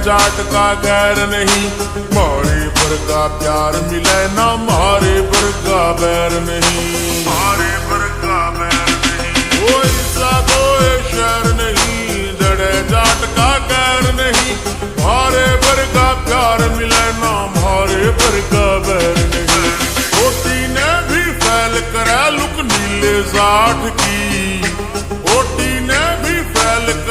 जाट का गैर नहीं, मारे पर का प्यार मिले ना मारे पर का बैर नहीं, मारे पर का बैर नहीं। कोई सा कोई शहर नहीं, जड़े जाट का गैर नहीं, मारे पर का प्यार मिले ना मारे पर का बैर नहीं। छोटी ने भी फैल करे लुक नीले जाट